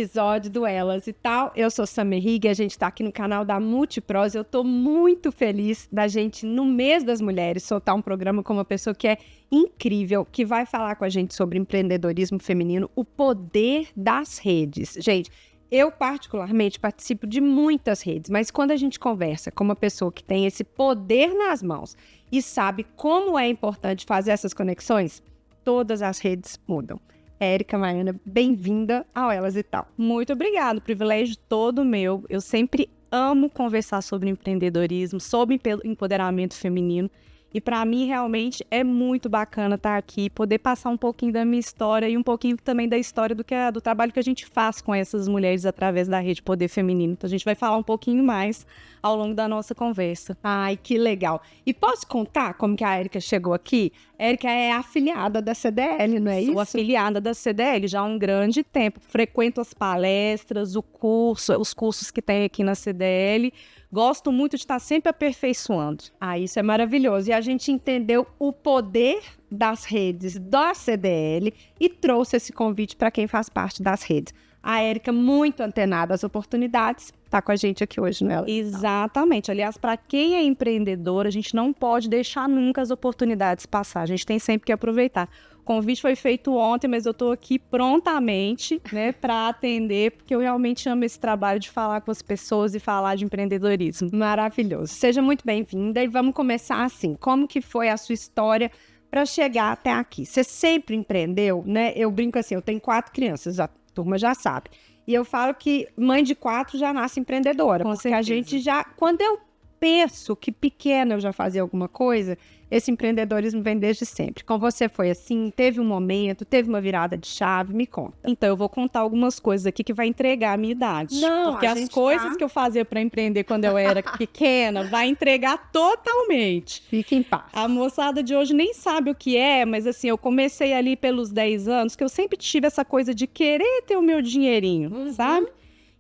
episódio do Elas e Tal. Eu sou Sammy Rig, a gente está aqui no canal da Multipros. Eu estou muito feliz da gente, no mês das mulheres, soltar um programa com uma pessoa que é incrível, que vai falar com a gente sobre empreendedorismo feminino, o poder das redes. Gente, eu particularmente participo de muitas redes, mas quando a gente conversa com uma pessoa que tem esse poder nas mãos e sabe como é importante fazer essas conexões, todas as redes mudam. Érica Maiana, bem-vinda ao Elas e Tal. Muito obrigada, o privilégio todo meu. Eu sempre amo conversar sobre empreendedorismo, sobre empoderamento feminino. E para mim, realmente, é muito bacana estar aqui, poder passar um pouquinho da minha história e um pouquinho também da história do trabalho que a gente faz com essas mulheres através da Rede Poder Feminino. Então, a gente vai falar um pouquinho mais ao longo da nossa conversa. Ai, que legal. E posso contar como que a Érica chegou aqui? A Érica é afiliada da CDL, não é isso? Sou afiliada da CDL já há um grande tempo. Frequento as palestras, os cursos que tem aqui na CDL. Gosto muito de estar sempre aperfeiçoando. Ah, isso é maravilhoso. E a gente entendeu o poder das redes da CDL e trouxe esse convite para quem faz parte das redes. A Érica, muito antenada às oportunidades, está com a gente aqui hoje, não é? Exatamente. Aliás, para quem é empreendedor, a gente não pode deixar nunca as oportunidades passar. A gente tem sempre que aproveitar. O convite foi feito ontem, mas eu estou aqui prontamente, né, para atender, porque eu realmente amo esse trabalho de falar com as pessoas e falar de empreendedorismo. Maravilhoso. Seja muito bem-vinda e vamos começar assim. Como que foi a sua história para chegar até aqui? Você sempre empreendeu, né? Eu brinco assim, eu tenho 4 crianças, a turma já sabe. E eu falo que mãe de 4 já nasce empreendedora, porque a gente já... Quando eu penso que pequena eu já fazia alguma coisa, esse empreendedorismo vem desde sempre. Com você foi assim? Teve um momento, teve uma virada de chave? Me conta. Então, eu vou contar algumas coisas aqui que vai entregar a minha idade. Não, porque as coisas que eu fazia para empreender quando eu era pequena vai entregar totalmente. Fique em paz. A moçada de hoje nem sabe o que é, mas assim, eu comecei ali pelos 10 anos, que eu sempre tive essa coisa de querer ter o meu dinheirinho, sabe?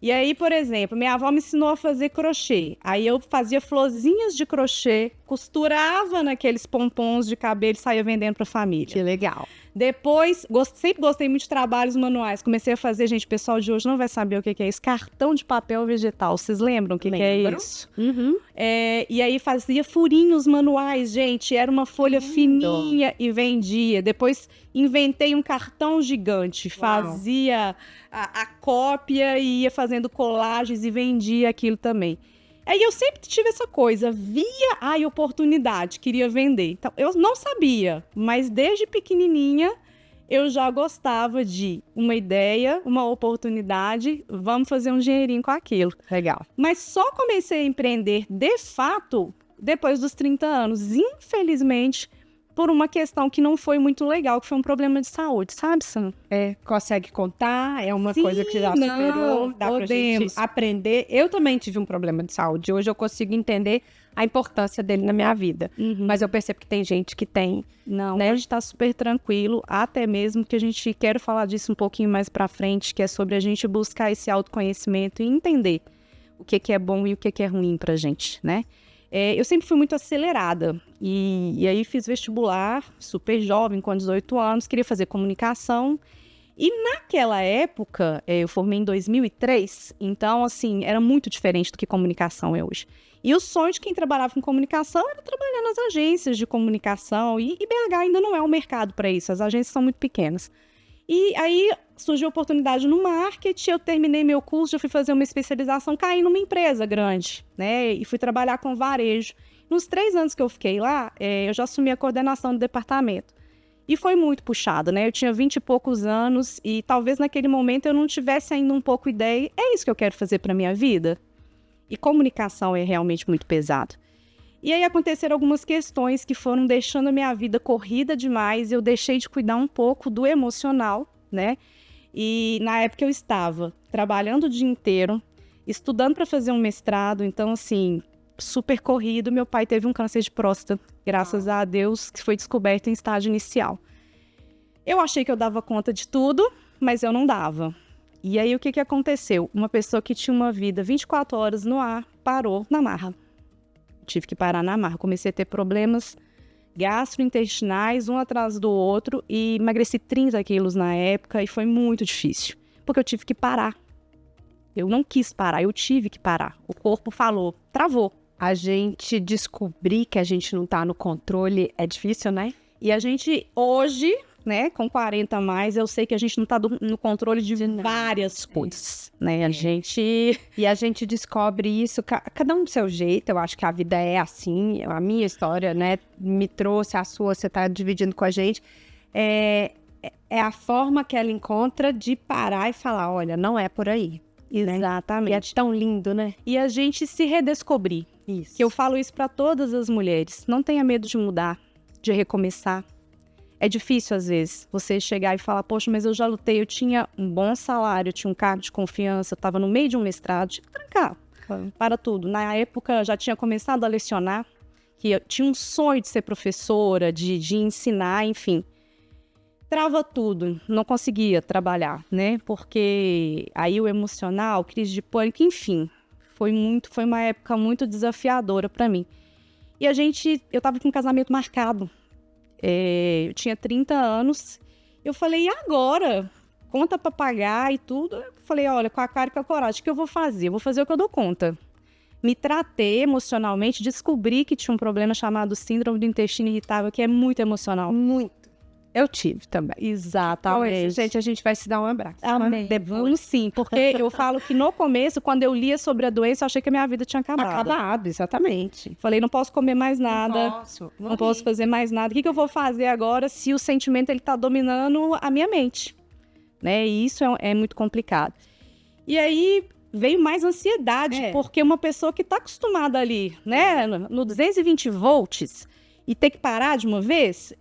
E aí, por exemplo, minha avó me ensinou a fazer crochê. Aí eu fazia florzinhas de crochê, costurava naqueles pompons de cabelo e saía vendendo para a família. Que legal. Depois, sempre gostei muito de trabalhos manuais. Comecei a fazer, gente, o pessoal de hoje não vai saber o que é isso. Cartão de papel vegetal. Vocês lembram o que é isso? Uhum. E aí fazia furinhos manuais, gente. Era uma folha fininha e vendia. Depois inventei um cartão gigante. Fazia a cópia e ia fazendo colagens e vendia aquilo também. Aí eu sempre tive essa coisa, via a oportunidade, queria vender. Então, eu não sabia, mas desde pequenininha eu já gostava de uma ideia, uma oportunidade, vamos fazer um dinheirinho com aquilo. Legal. Mas só comecei a empreender, de fato, depois dos 30 anos. Infelizmente, por uma questão que não foi muito legal, que foi um problema de saúde, sabe, Sam? Consegue contar? É uma Sim, coisa que já superou, dá pra gente aprender. Eu também tive um problema de saúde. Hoje eu consigo entender a importância dele na minha vida. Mas eu percebo que tem gente que tem. Não, né? A gente tá super tranquilo, até mesmo que a gente quer falar disso um pouquinho mais pra frente, que é sobre a gente buscar esse autoconhecimento e entender o que é bom e o que é ruim pra gente, né? Eu sempre fui muito acelerada e aí fiz vestibular, super jovem, com 18 anos, queria fazer comunicação. E naquela época, eu formei em 2003, então, assim, era muito diferente do que comunicação é hoje. E o sonho de quem trabalhava com comunicação era trabalhar nas agências de comunicação, e BH ainda não é um mercado para isso, as agências são muito pequenas. E aí surgiu a oportunidade no marketing, eu terminei meu curso, já fui fazer uma especialização, caí numa empresa grande, né? E fui trabalhar com varejo. Nos 3 anos que eu fiquei lá, eu já assumi a coordenação do departamento. E foi muito puxado, né? Eu tinha 20 e poucos anos e talvez naquele momento eu não tivesse ainda um pouco ideia, é isso que eu quero fazer para minha vida? E comunicação é realmente muito pesado. E aí aconteceram algumas questões que foram deixando a minha vida corrida demais, eu deixei de cuidar um pouco do emocional, né? E na época eu estava trabalhando o dia inteiro, estudando para fazer um mestrado, então assim, super corrido. Meu pai teve um câncer de próstata, graças a Deus, que foi descoberto em estágio inicial. Eu achei que eu dava conta de tudo, mas eu não dava. E aí o que aconteceu? Uma pessoa que tinha uma vida 24 horas no ar, parou na marra. Tive que parar na marra. Comecei a ter problemas gastrointestinais, um atrás do outro, e emagreci 30 quilos na época, e foi muito difícil, porque eu tive que parar. Eu não quis parar, eu tive que parar. O corpo falou, travou. A gente descobrir que a gente não tá no controle é difícil, né? E a gente, hoje, né, com 40 a mais, eu sei que a gente não tá no controle de várias coisas, né? A gente... E a gente descobre isso, cada um do seu jeito. Eu acho que a vida é assim. A minha história, né, me trouxe, a sua, você tá dividindo com a gente. É a forma que ela encontra de parar e falar, olha, não é por aí. Exatamente. E é tão lindo, né? E a gente se redescobrir. Isso. Que eu falo isso para todas as mulheres. Não tenha medo de mudar, de recomeçar. É difícil, às vezes, você chegar e falar, poxa, mas eu já lutei, eu tinha um bom salário, eu tinha um cargo de confiança, eu estava no meio de um mestrado, tinha que trancar para tudo. Na época, já tinha começado a lecionar, que eu tinha um sonho de ser professora, de ensinar, enfim. Trava tudo, não conseguia trabalhar, né? Porque aí o emocional, crise de pânico, enfim, foi uma época muito desafiadora para mim. E eu tava com um casamento marcado, eu tinha 30 anos, eu falei, e agora? Conta para pagar e tudo. Eu falei, olha, com a cara e com a coragem, o que eu vou fazer? Eu vou fazer o que eu dou conta. Me tratei emocionalmente, descobri que tinha um problema chamado síndrome do intestino irritável, que é muito emocional. Muito. Eu tive também. Exatamente. Gente, a gente vai se dar um abraço. Amém. Vamos sim, porque eu falo que no começo, quando eu lia sobre a doença, eu achei que a minha vida tinha acabado. Acabado, exatamente. Falei, não posso comer mais nada, não posso fazer mais nada. O que eu vou fazer agora se o sentimento ele tá dominando a minha mente? Né? E isso é muito complicado. E aí veio mais ansiedade, porque uma pessoa que está acostumada ali, né, no 220 volts, e ter que parar de uma vez,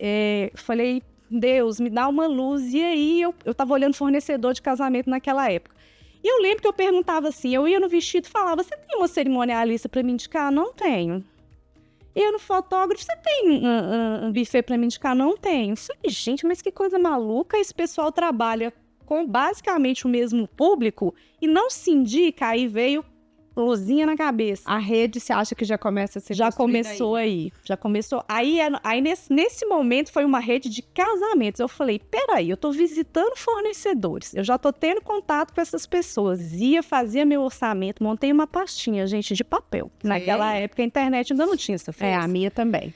falei, Deus, me dá uma luz. E aí eu tava olhando fornecedor de casamento naquela época. E eu lembro que eu perguntava assim, eu ia no vestido e falava, você tem uma cerimonialista para me indicar? Não tenho. Ia no fotógrafo, você tem um buffet para me indicar? Não tenho. Eu falei, gente, mas que coisa maluca, esse pessoal trabalha com basicamente o mesmo público e não se indica, aí veio luzinha na cabeça. A rede, você acha que já começa a ser Já começou aí. Já começou. Aí nesse momento foi uma rede de casamentos. Eu falei, peraí, eu tô visitando fornecedores. Eu já tô tendo contato com essas pessoas. Fazia meu orçamento, montei uma pastinha, gente, de papel. Naquela época a internet ainda não tinha essa força. A minha também.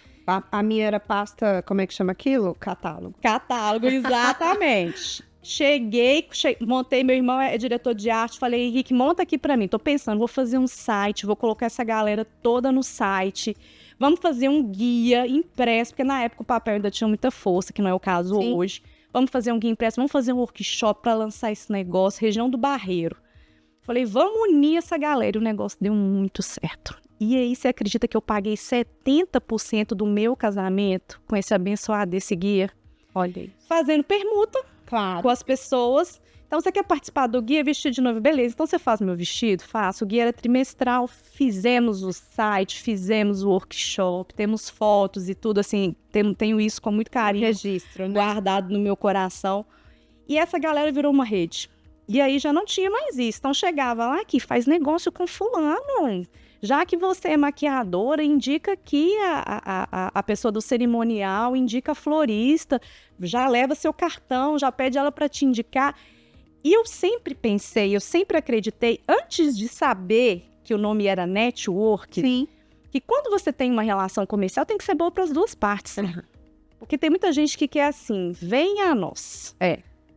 A minha era pasta, como é que chama aquilo? Catálogo. Catálogo, exatamente. Montei, meu irmão é diretor de arte, falei, Henrique, monta aqui pra mim, tô pensando, vou fazer um site, vou colocar essa galera toda no site, vamos fazer um guia impresso, porque na época o papel ainda tinha muita força, que não é o caso hoje, vamos fazer um guia impresso, vamos fazer um workshop pra lançar esse negócio, região do Barreiro. Falei, vamos unir essa galera, e o negócio deu muito certo. E aí, você acredita que eu paguei 70% do meu casamento com esse abençoado desse guia? Olha aí. Fazendo permuta. Claro. Com as pessoas. Então, você quer participar do guia vestido de noiva? Beleza, então você faz meu vestido? Faço. O guia era trimestral, fizemos o site, fizemos o workshop, temos fotos e tudo, assim, tenho isso com muito carinho. Registro, né? Guardado no meu coração. E essa galera virou uma rede. E aí já não tinha mais isso. Então, chegava lá, aqui, faz negócio com fulano. Já que você é maquiadora, indica aqui a pessoa do cerimonial, indica a florista, já leva seu cartão, já pede ela para te indicar. E eu sempre pensei, eu sempre acreditei, antes de saber que o nome era network, que quando você tem uma relação comercial, tem que ser boa para as duas partes. Porque tem muita gente que quer assim, venha a nós.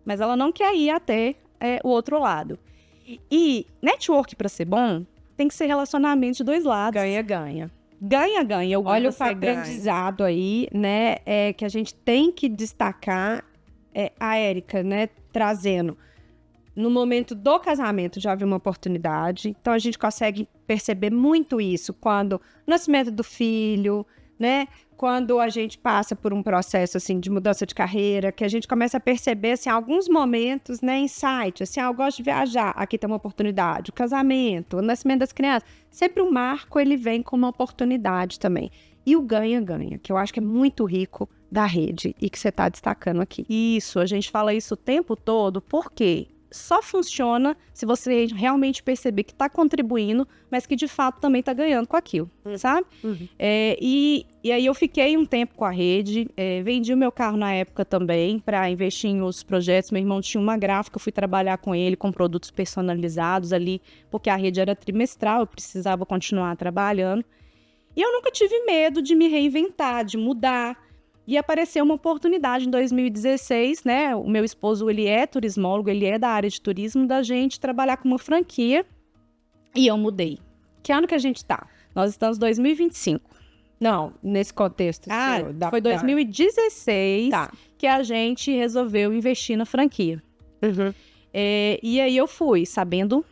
Mas ela não quer ir até o outro lado. E network, para ser bom, tem que ser relacionamento de dois lados. Ganha-ganha. Ganha-ganha. Olha o aprendizado aí, né? Que a gente tem que destacar a Érica, né? Trazendo. No momento do casamento já havia uma oportunidade. Então a gente consegue perceber muito isso quando o nascimento do filho, né? Quando a gente passa por um processo, assim, de mudança de carreira, que a gente começa a perceber, assim, alguns momentos, né, insight, assim, eu gosto de viajar, aqui tem uma oportunidade, o casamento, o nascimento das crianças, sempre o marco, ele vem com uma oportunidade também. E o ganha-ganha, que eu acho que é muito rico da rede e que você está destacando aqui. Isso, a gente fala isso o tempo todo, porque só funciona se você realmente perceber que está contribuindo, mas que de fato também está ganhando com aquilo, sabe? E aí eu fiquei um tempo com a rede, vendi o meu carro na época também para investir em outros projetos. Meu irmão tinha uma gráfica, eu fui trabalhar com ele com produtos personalizados ali, porque a rede era trimestral, eu precisava continuar trabalhando. E eu nunca tive medo de me reinventar, de mudar. E apareceu uma oportunidade em 2016, né? O meu esposo, ele é turismólogo, ele é da área de turismo, da gente trabalhar com uma franquia. E eu mudei. Que ano que a gente tá? Nós estamos em 2025. Não, nesse contexto. Foi 2016 que a gente resolveu investir na franquia. E aí eu fui, sabendo...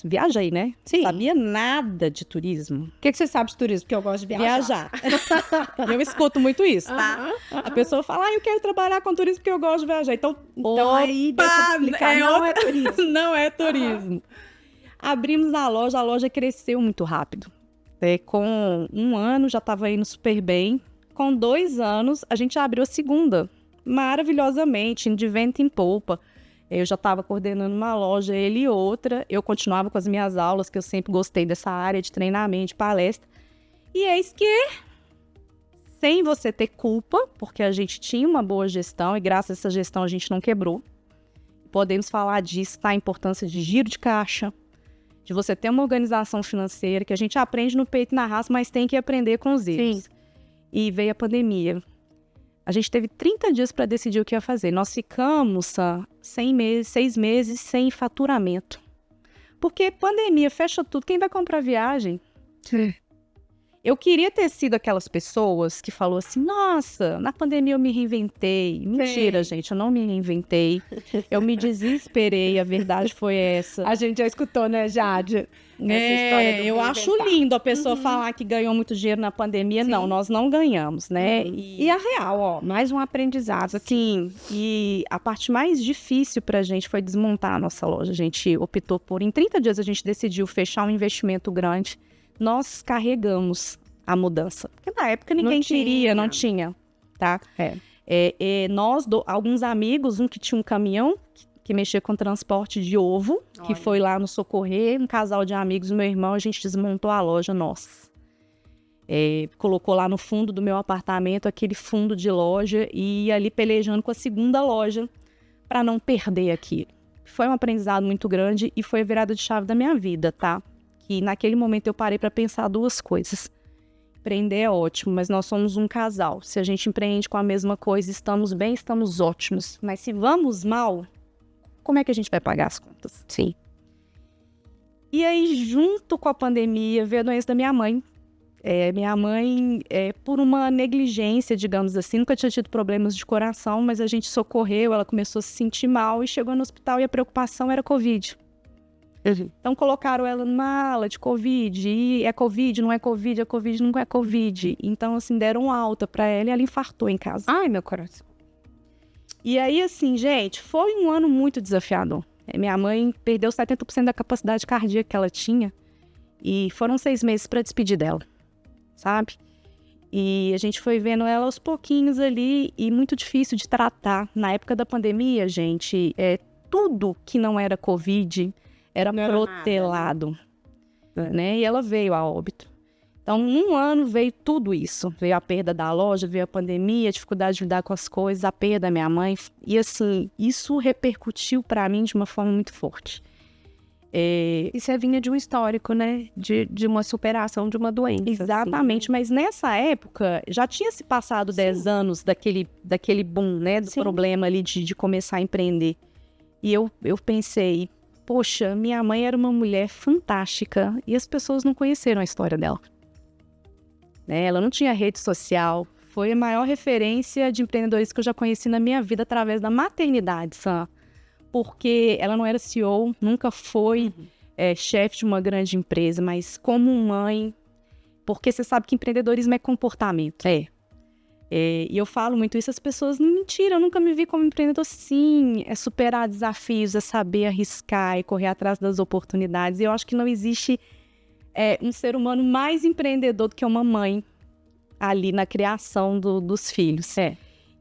Viajei, né? Sim. Sabia nada de turismo. O que você sabe de turismo? Porque eu gosto de viajar. Eu escuto muito isso, tá? A pessoa fala, eu quero trabalhar com turismo porque eu gosto de viajar. Então aí, deixa eu te explicar, não é turismo. Não é turismo. Abrimos a loja cresceu muito rápido. Com 1 ano já estava indo super bem. Com 2 anos, a gente abriu a segunda. Maravilhosamente, de vento em polpa. Eu já estava coordenando uma loja, ele e outra. Eu continuava com as minhas aulas, que eu sempre gostei dessa área de treinamento, de palestra. E eis que, sem você ter culpa, porque a gente tinha uma boa gestão e graças a essa gestão a gente não quebrou. Podemos falar disso, tá? A importância de giro de caixa, de você ter uma organização financeira, que a gente aprende no peito e na raça, mas tem que aprender com os erros. Sim. E veio a pandemia. A gente teve 30 dias para decidir o que ia fazer. Nós ficamos 6 meses sem faturamento. Porque pandemia fecha tudo. Quem vai comprar viagem? Sim. Eu queria ter sido aquelas pessoas que falou assim, nossa, na pandemia eu me reinventei. Mentira, gente, eu não me reinventei. Eu me desesperei, a verdade foi essa. A gente já escutou, né, Jade? Essa história do eu acho lindo a pessoa falar que ganhou muito dinheiro na pandemia. Sim. Não, nós não ganhamos, né? E a real, ó, mais um aprendizado aqui. Sim, e a parte mais difícil pra gente foi desmontar a nossa loja. A gente optou por, em 30 dias a gente decidiu fechar um investimento grande. Nós carregamos a mudança. Porque na época ninguém queria, não tinha, tá? Alguns amigos, um que tinha um caminhão que mexia com transporte de ovo, que foi lá nos socorrer, um casal de amigos, meu irmão, a gente desmontou a loja nossa. Colocou lá no fundo do meu apartamento aquele fundo de loja e ia ali pelejando com a segunda loja para não perder aquilo. Foi um aprendizado muito grande e foi a virada de chave da minha vida, tá? Que naquele momento eu parei para pensar 2 coisas. Empreender é ótimo, mas nós somos um casal. Se a gente empreende com a mesma coisa, estamos bem, estamos ótimos. Mas se vamos mal, como é que a gente vai pagar as contas? Sim. E aí, junto com a pandemia, veio a doença da minha mãe. Minha mãe, por uma negligência, digamos assim, nunca tinha tido problemas de coração, mas a gente socorreu, ela começou a se sentir mal e chegou no hospital e a preocupação era Covid. Então colocaram ela numa ala de Covid, e é Covid, não é Covid, é Covid, não é Covid. Então, assim, deram alta pra ela e ela infartou em casa. Ai, meu coração. E aí, assim, gente, foi um ano muito desafiador. Minha mãe perdeu 70% da capacidade cardíaca que ela tinha e foram 6 meses pra despedir dela, sabe? E a gente foi vendo ela aos pouquinhos ali e muito difícil de tratar. Na época da pandemia, gente, tudo que não era Covid era protelado, né? E ela veio a óbito. Então, em 1 ano veio tudo isso. Veio a perda da loja, veio a pandemia, a dificuldade de lidar com as coisas, a perda da minha mãe. E assim, isso repercutiu para mim de uma forma muito forte. E você vinha de um histórico, né? De uma superação de uma doença. Exatamente, assim, né? Mas nessa época, já tinha se passado 10 anos daquele boom, né? Do problema ali de começar a empreender. E eu pensei, poxa, minha mãe era uma mulher fantástica e as pessoas não conheceram a história dela. Né? Ela não tinha rede social, foi a maior referência de empreendedorismo que eu já conheci na minha vida através da maternidade, Sam. Porque ela não era CEO, nunca foi chefe de uma grande empresa, mas como mãe, porque você sabe que empreendedorismo é comportamento. E eu falo muito isso, as pessoas, mentira, eu nunca me vi como empreendedor. Sim, é superar desafios, é saber arriscar e correr atrás das oportunidades. E eu acho que não existe um ser humano mais empreendedor do que uma mãe ali na criação dos filhos.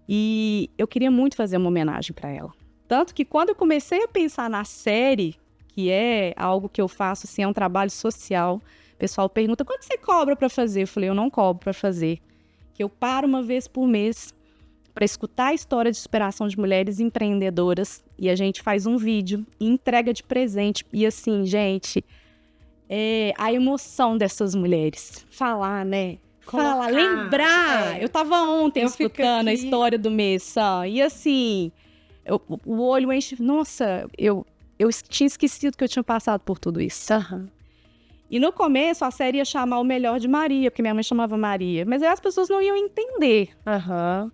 E eu queria muito fazer uma homenagem para ela. Tanto que quando eu comecei a pensar na série, que é algo que eu faço, assim, é um trabalho social, o pessoal pergunta, quanto você cobra para fazer? Eu falei, eu não cobro para fazer. Que eu paro uma vez por mês para escutar a história de superação de mulheres empreendedoras e a gente faz um vídeo e entrega de presente. E assim, gente, a emoção dessas mulheres. Falar, né? Falar, lembrar. Eu tava ontem escutando a história do mês, Sam, e assim, o olho enche. Nossa, eu tinha esquecido que eu tinha passado por tudo isso. Uhum. E no começo a série ia chamar O Melhor de Maria, porque minha mãe chamava Maria, mas aí as pessoas não iam entender. Uhum.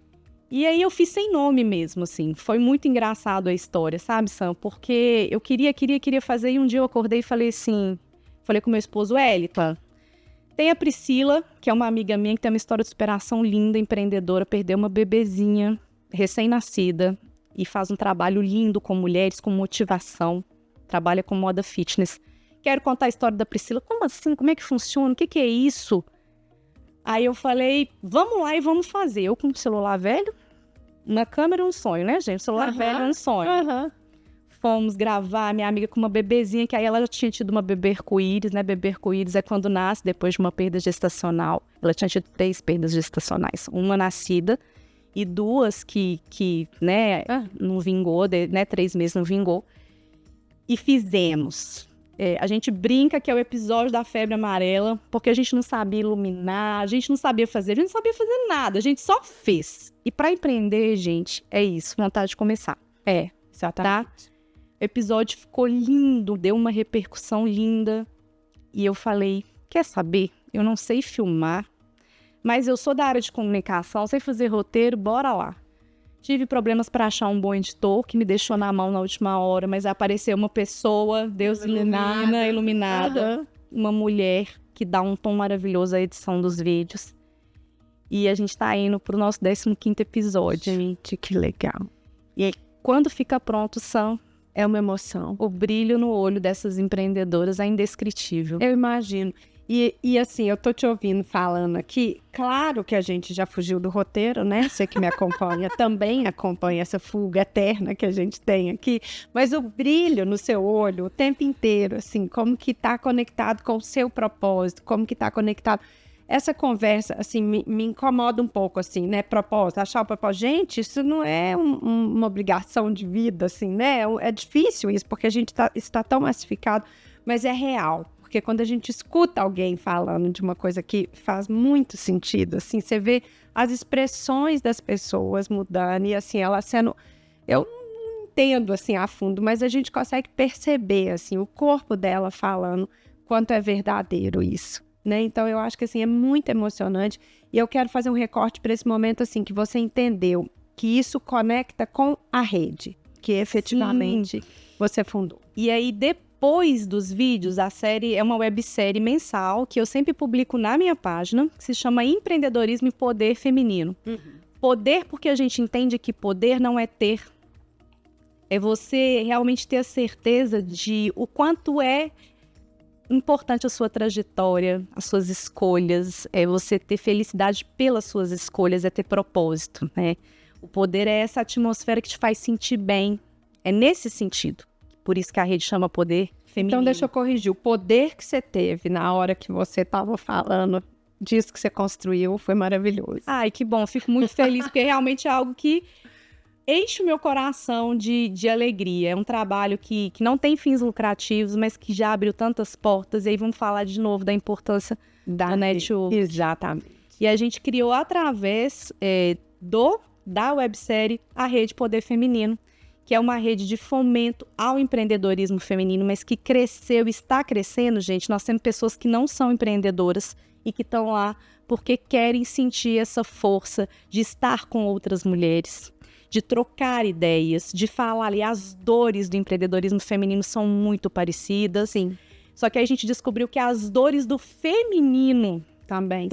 E aí eu fiz sem nome mesmo, assim. Foi muito engraçado a história, sabe, Sam? Porque eu queria fazer, e um dia eu acordei e falei assim, falei com meu esposo, Wellington, tem a Priscila, que é uma amiga minha, que tem uma história de superação linda, empreendedora, perdeu uma bebezinha recém-nascida e faz um trabalho lindo com mulheres, com motivação, trabalha com moda fitness. Quero contar a história da Priscila. Como assim? Como é que funciona? O que é isso? Aí eu falei, vamos lá e vamos fazer. Eu com o celular velho, uma câmera é um sonho, né, gente? O celular velho é um sonho. Fomos gravar, minha amiga com uma bebezinha, que aí ela já tinha tido uma bebê arco-íris, né? Bebê arco-íris é quando nasce depois de uma perda gestacional. Ela tinha tido 3 perdas gestacionais. Uma nascida e 2 que né, não vingou, né? 3 meses não vingou. E fizemos. A gente brinca que é o episódio da febre amarela, porque a gente não sabia iluminar, a gente não sabia fazer nada, a gente só fez. E para empreender, gente, é isso, vontade de começar. Exatamente. Tá? O episódio ficou lindo, deu uma repercussão linda. E eu falei, quer saber? Eu não sei filmar, mas eu sou da área de comunicação, sei fazer roteiro, bora lá. Tive problemas para achar um bom editor, que me deixou na mão na última hora, mas apareceu uma pessoa, Deus iluminada, uma mulher que dá um tom maravilhoso à edição dos vídeos. E a gente tá indo pro nosso 15º episódio. Gente, que legal. E aí, quando fica pronto, Sam, é uma emoção. O brilho no olho dessas empreendedoras é indescritível. Eu imagino. E assim, eu tô te ouvindo falando aqui, claro que a gente já fugiu do roteiro, né? Você que me acompanha também acompanha essa fuga eterna que a gente tem aqui, mas o brilho no seu olho o tempo inteiro, assim, como que tá conectado com o seu propósito, como que tá conectado. Essa conversa, assim, me incomoda um pouco, assim, né? Propósito, achar o propósito. Gente, isso não é uma obrigação de vida, assim, né? É difícil isso, porque a gente está tão massificado, mas é real. Porque quando a gente escuta alguém falando de uma coisa que faz muito sentido, assim, você vê as expressões das pessoas mudando e, assim, ela sendo... Eu não entendo, assim, a fundo, mas a gente consegue perceber, assim, o corpo dela falando quanto é verdadeiro isso, né? Então, eu acho que, assim, é muito emocionante e eu quero fazer um recorte para esse momento, assim, que você entendeu que isso conecta com a rede, que efetivamente você fundou. E aí, depois dos vídeos, a série é uma websérie mensal que eu sempre publico na minha página, que se chama Empreendedorismo e Poder Feminino. Poder porque a gente entende que poder não é ter. É você realmente ter a certeza de o quanto é importante a sua trajetória, as suas escolhas, é você ter felicidade pelas suas escolhas, é ter propósito, né? O poder é essa atmosfera que te faz sentir bem. É nesse sentido. Por isso que a rede chama Poder Feminino. Então, deixa eu corrigir. O poder que você teve na hora que você estava falando disso que você construiu foi maravilhoso. Ai, que bom. Fico muito feliz, porque realmente é algo que enche o meu coração de alegria. É um trabalho que não tem fins lucrativos, mas que já abriu tantas portas. E aí vamos falar de novo da importância da network. Exatamente. E a gente criou através da websérie a Rede Poder Feminino, que é uma rede de fomento ao empreendedorismo feminino, mas que cresceu, está crescendo, gente. Nós temos pessoas que não são empreendedoras e que estão lá porque querem sentir essa força de estar com outras mulheres, de trocar ideias, de falar ali. As dores do empreendedorismo feminino são muito parecidas. Sim. Só que aí a gente descobriu que as dores do feminino também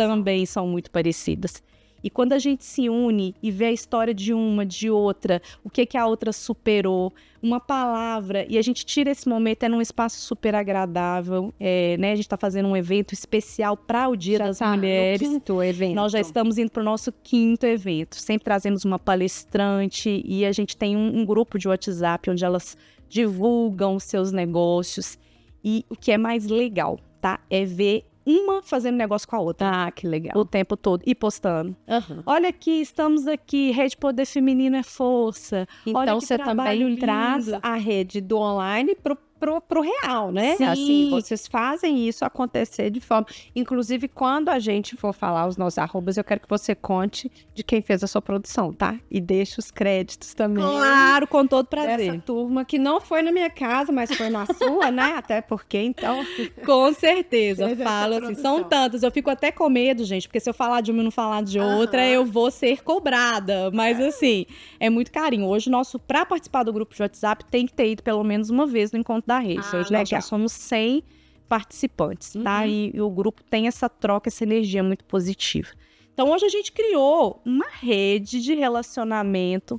são muito parecidas. E quando a gente se une e vê a história de uma, de outra, o que a outra superou, uma palavra, e a gente tira esse momento, é num espaço super agradável, né? A gente está fazendo um evento especial para o Dia das Mulheres. No 5º evento. Nós já estamos indo para o nosso 5º evento. Sempre trazemos uma palestrante e a gente tem um grupo de WhatsApp onde elas divulgam os seus negócios. E o que é mais legal, tá? É ver uma fazendo negócio com a outra. Ah, que legal. O tempo todo. E postando. Uhum. Olha aqui, estamos aqui. Rede Poder Feminino é força. Então, olha você também traz a rede do online pro real, né? Sim. Assim, vocês fazem isso acontecer de forma... Inclusive, quando a gente for falar os nossos arrobas, eu quero que você conte de quem fez a sua produção, tá? E deixe os créditos também. Claro, com todo prazer. Dessa turma que não foi na minha casa, mas foi na sua, né? Até porque, então... Com certeza. Fez essa Falo assim, produção. são tantas. Eu fico até com medo, gente, porque se eu falar de uma e não falar de outra, eu vou ser cobrada. Mas assim, é muito carinho. Hoje, pra participar do grupo de WhatsApp, tem que ter ido pelo menos uma vez no encontro da rede. Hoje nós já somos 100 participantes, tá? E o grupo tem essa troca, essa energia muito positiva. Então, hoje a gente criou uma rede de relacionamento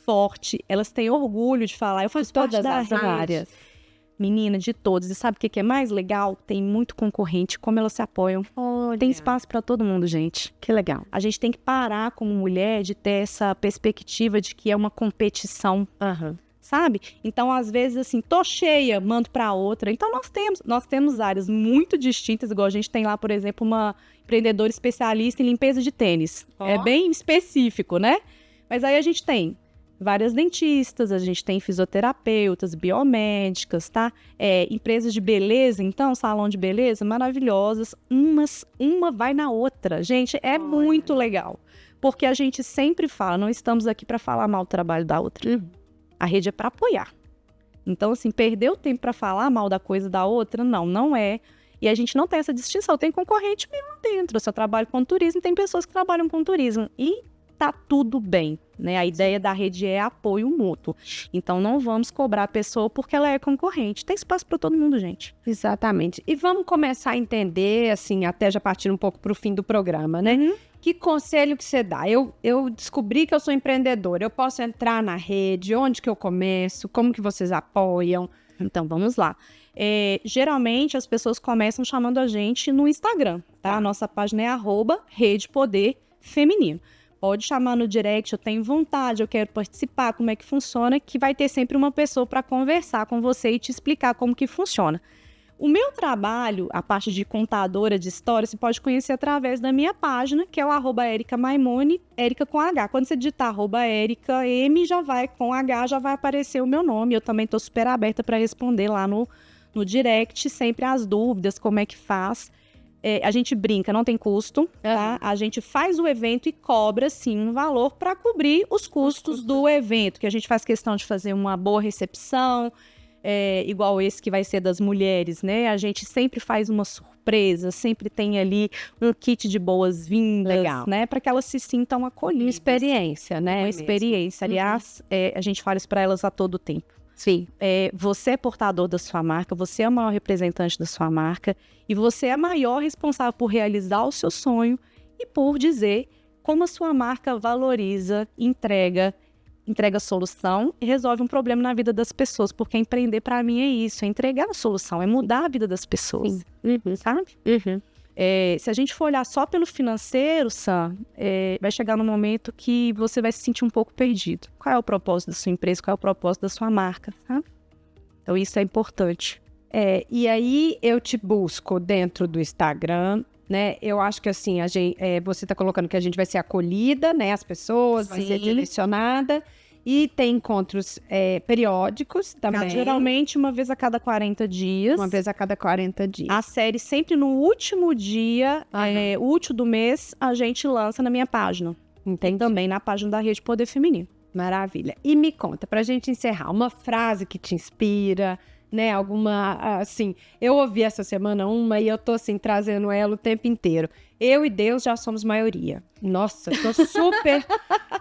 forte. Elas têm orgulho de falar. Eu faço parte todas da as rede. áreas. Menina, de todos. E sabe o que é mais legal? Tem muito concorrente, como elas se apoiam. Olha, Tem espaço para todo mundo, gente. que legal. A gente tem que parar como mulher de ter essa perspectiva de que é uma competição, sabe? Então, às vezes, assim, tô cheia, mando para outra. Então, nós temos áreas muito distintas, igual a gente tem lá, por exemplo, uma empreendedora especialista em limpeza de tênis. É bem específico, né? Mas aí a gente tem várias dentistas, a gente tem fisioterapeutas, biomédicas, tá? Empresas de beleza, então, salão de beleza, maravilhosas. Uma vai na outra. Gente, é muito legal. Porque a gente sempre fala, não estamos aqui para falar mal do trabalho da outra. A rede é para apoiar. Então, assim, perder o tempo para falar mal da coisa da outra, não é. E a gente não tem essa distinção. Tem concorrente mesmo dentro. Se eu trabalho com turismo, tem pessoas que trabalham com turismo. E tá tudo bem, né? A ideia da rede é apoio mútuo. Então, não vamos cobrar a pessoa porque ela é concorrente. Tem espaço para todo mundo, gente. Exatamente. E vamos começar a entender, assim, até já partindo um pouco para o fim do programa, né? Que conselho que você dá? Eu descobri que eu sou empreendedora. Eu posso entrar na rede? Onde que eu começo? Como que vocês apoiam? Então, vamos lá. Geralmente, as pessoas começam chamando a gente no Instagram, tá? A nossa página é @RedePoderFeminino. Pode chamar no direct, eu tenho vontade, eu quero participar, como é que funciona, que vai ter sempre uma pessoa para conversar com você e te explicar como que funciona. O meu trabalho, a parte de contadora de história, você pode conhecer através da minha página, que é o @EricaMaimone, Erica com H. Quando você digitar @Erica M, já vai com H, já vai aparecer o meu nome. Eu também estou super aberta para responder lá no direct, sempre as dúvidas, como é que faz. A gente brinca, não tem custo, tá? A gente faz o evento e cobra, sim, um valor para cobrir os custos do evento, que a gente faz questão de fazer uma boa recepção, igual esse que vai ser das mulheres, né? A gente sempre faz uma surpresa, sempre tem ali um kit de boas-vindas, né? Para que elas se sintam acolhidas. Uma experiência, né? Uma experiência. Aliás, a gente fala isso para elas a todo tempo. Sim. Você é portador da sua marca, você é o maior representante da sua marca e você é a maior responsável por realizar o seu sonho e por dizer como a sua marca valoriza, entrega solução e resolve um problema na vida das pessoas, porque empreender para mim é isso, é entregar a solução, é mudar a vida das pessoas, sabe? Se a gente for olhar só pelo financeiro, Sam, vai chegar num momento que você vai se sentir um pouco perdido. Qual é o propósito da sua empresa? Qual é o propósito da sua marca? Sabe? Então, isso é importante. E aí, eu te busco dentro do Instagram, né? Eu acho que, assim, você está colocando que a gente vai ser acolhida, né? As pessoas, vai ser direcionada. E tem encontros periódicos também. Geralmente, uma vez a cada 40 dias. Uma vez a cada 40 dias. A série sempre no último dia, útil do mês, a gente lança na minha página. Tem também na página da Rede Poder Feminino. Maravilha. E me conta, pra gente encerrar, uma frase que te inspira, né? Alguma, assim... Eu ouvi essa semana uma e eu tô, assim, trazendo ela o tempo inteiro. Eu e Deus já somos maioria. Nossa, eu tô super...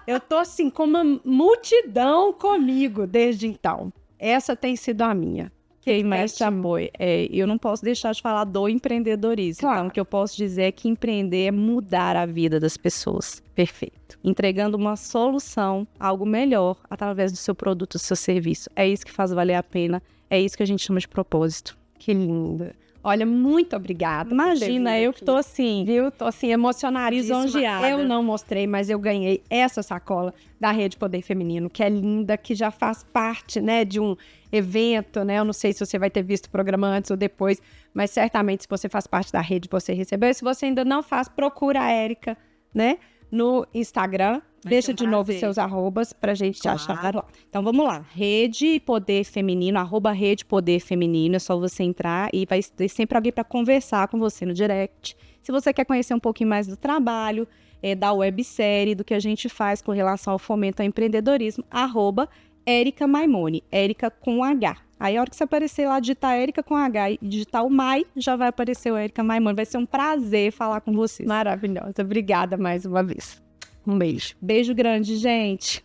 eu tô, assim, com uma multidão comigo desde então. Essa tem sido a minha. quem mais te apoia? Eu não posso deixar de falar do empreendedorismo. Claro. Então, o que eu posso dizer é que empreender é mudar a vida das pessoas. Perfeito. Entregando uma solução, algo melhor, através do seu produto, do seu serviço. É isso que faz valer a pena. É isso que a gente chama de propósito. Que linda. Olha, muito obrigada. Imagina, eu que tô assim, viu? Tô assim, emocionadíssima. lisonjeada. Eu não mostrei, mas eu ganhei essa sacola da Rede Poder Feminino, que é linda, que já faz parte, né, de um evento, né? Eu não sei se você vai ter visto o programa antes ou depois, mas certamente se você faz parte da rede, você recebeu. E se você ainda não faz, procura a Érica, né, no Instagram. Deixa de novo os seus arrobas pra gente te achar lá. Então vamos lá, Rede Poder Feminino, @Rede Poder Feminino, é só você entrar e vai ter sempre alguém para conversar com você no direct. Se você quer conhecer um pouquinho mais do trabalho, da websérie, do que a gente faz com relação ao fomento ao empreendedorismo, @Érica Maimone, Érica com H. Aí a hora que você aparecer lá, digitar Érica com H e digitar o Mai, já vai aparecer o Érica Maimone. Vai ser um prazer falar com vocês. Maravilhosa. Obrigada mais uma vez. Um beijo. Beijo grande, gente.